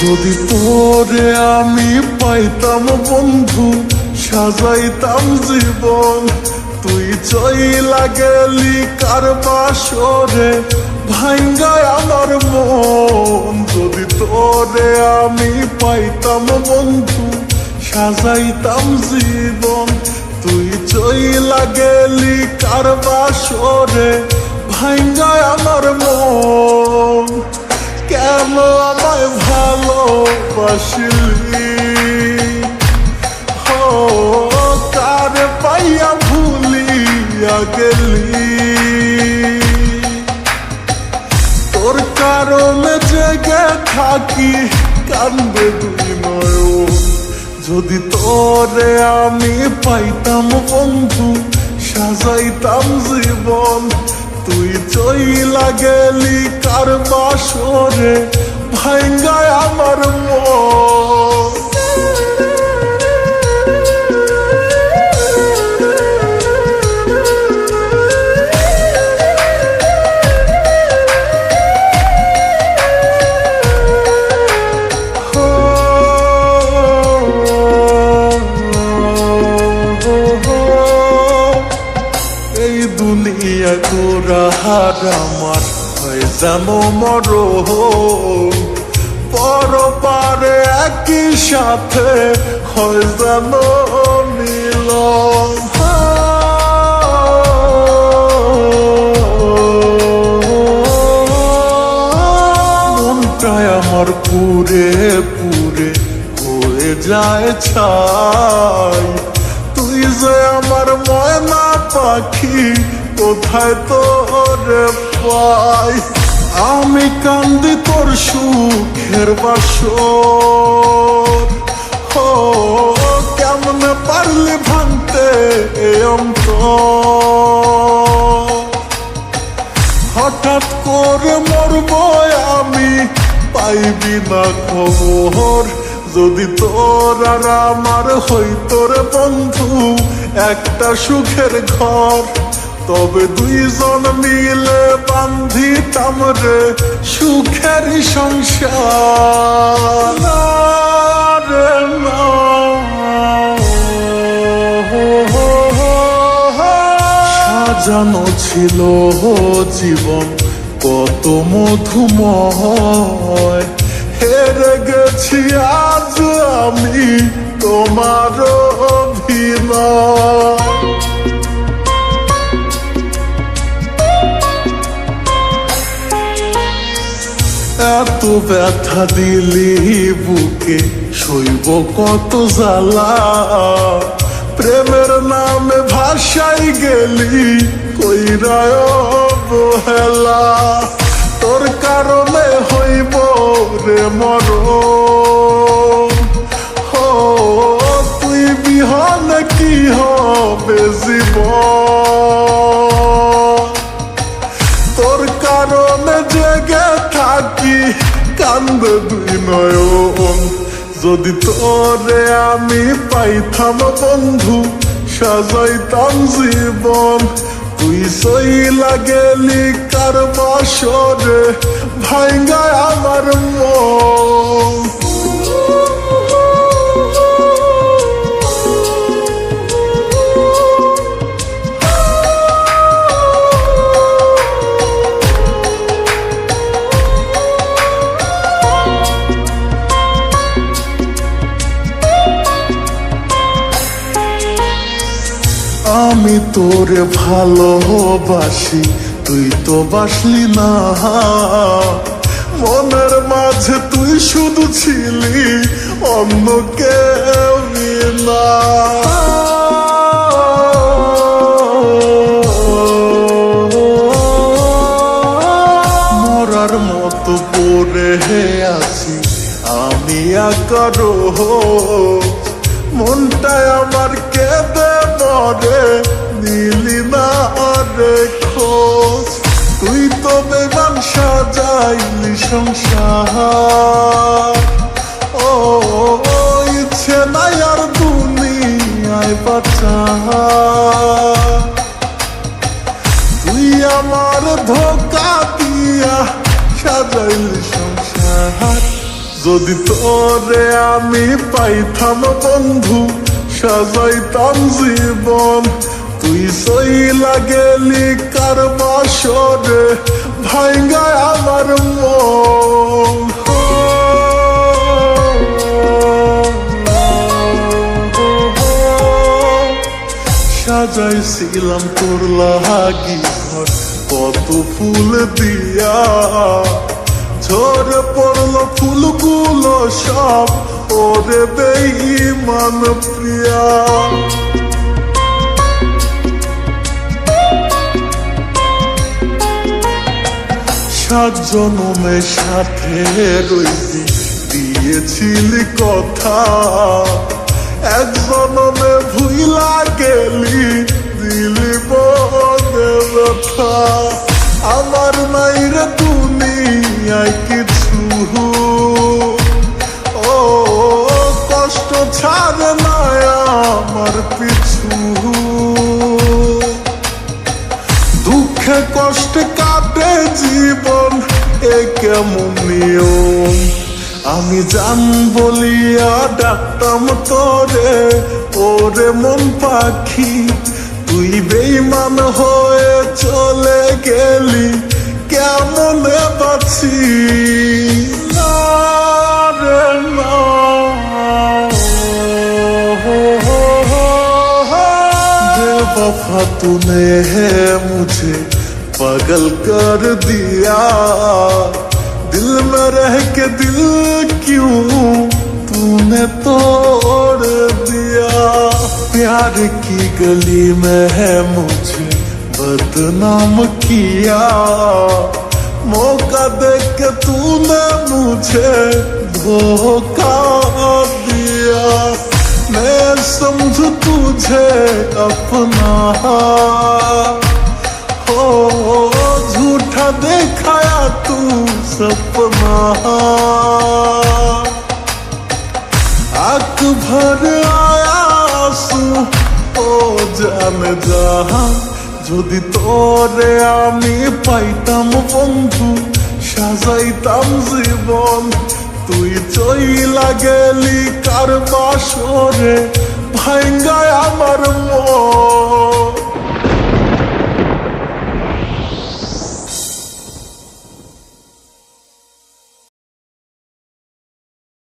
যদি তোরে আমি পাইতাম বন্ধু, সাজাইতাম জীবন। তুই চইলা গেলি কার বাসরে, ভাঙ্গায় আমার মন। যদি তোরে আমি পাইতাম বন্ধু, সাজাইতাম জীবন। তুই চইলা গেলি কার বাসরে, ভাঙ্গায় আমার মন। কেন আমায় ভালোবাসিলি, হো কার পাইয়া ভুলিয়া গেলি। তোর কারণে জেগে থাকি, কান্দে দুই নয়ন। যদি তোরে আমি পাইতাম বন্ধু, সাজাইতাম জীবন। তুই চইলা গেলি কার বাসরে, ভাঙ্গায় আমার মন। এই দুনিয়া গোরাহার আমার হয় জানো মরণ। পরপারে একই সাথে হয় জানো মিলন। মনটায় আমার পুরে পুরে হয়ে যায় ছাই। তুই যে আমার ময়না পাখি, কোথায় তোরে পাই। আমি কান্দি তোর সুখের বাসর, হো কেমনে পারলি ভাঙতে এ অন্তর। হঠাৎ করে মরব আমি, পাইবি না খবর। যদি তোর আর আমার হইতো রে বন্ধু একটা সুখের ঘর, তবে দুইজন মিলে বান্ধিতাম রে সুখের সংসার। না রে না, সাজানো ছিল জীবন কত মধুময়। হেরে গেছি আজ আমি তোমার অভিনয়। এত ব্যথা দিলি বুকে, সইব কত জ্বালা। প্রেমের নামে ভাসাই গেলি কইরায় অবহেলা। তোর কারণে হইব রে মরণ, হো তুই বিহনে কি হবে জীবন। তোর কারণে জেগে থাকি, কান্দে দুই নয়ন। যদি তোরে আমি পাইতাম বন্ধু, সাজাইতাম জীবন। তুই চইলা গেলি কার বাসরে, ভাঙ্গায় আমার মন। আমি তোরে ভালোবাসি, তুই তো বাসলি না। মনের মাঝে তুই শুধু ছিলি, অন্য কেউ না। মরার মতো পড়ে আছি আমি একারো। মনটায় আমার কেঁদে মরে, নিলি না রে খোঁজ। তুই তো বেমান সাজাইলি সংসার, ও ইচ্ছে নাই আর দুনিয়ায় বাঁচা। তুই আমার ধোকা দিয়া সাজাইলি সংসার। যদি তোরে আমি পাইতাম বন্ধু সাজাইতাম জীবন, তুই সইলা গেলি কার বাসরে ভাঙ্গায় আমার মন। সাজাইছিলাম তোর লাগি ঘর কত ফুল দিয়া, ঝরে পড়লো ফুলগুলো সব ওরে বেঈমান প্রিয়া। সাত জনমের সাথে রইবি দিয়েছিলি কথা, এক জনমে ভুইলা গেলি দিলি বনে ব্যথা। আমার নাই রে দুনিয়ায় কিছু, ও কষ্ট ছাড়ে না আমার পিছু। দুঃখে কষ্টে কাটে জীবন, এ কেমন নিয়ম। আমি জান বলিয়া ডাকতাম তোরে, ওরে মন পাখি তুই বেঈমান হয়ে চলে গেলি, কেমন বাঁচি না রে না। बेवफा तूने है मुझे पागल कर दिया, दिल में रह के दिल क्यों तूने तोड़ दिया। प्यार की गली में है मुझे बदनाम किया, मौका देख के तूने मुझे धोखा दिया। मैं समझू तुझे अपना, हो झूठा दिखाया तू सपना। आंख भर आया आंसू ओ जान जहां, যদি তোরে আমি পাইতাম বন্ধু সাজাইতাম জীবন, তুই চইলা গেলি কার বাসরে ভাঙ্গায় আমার মন।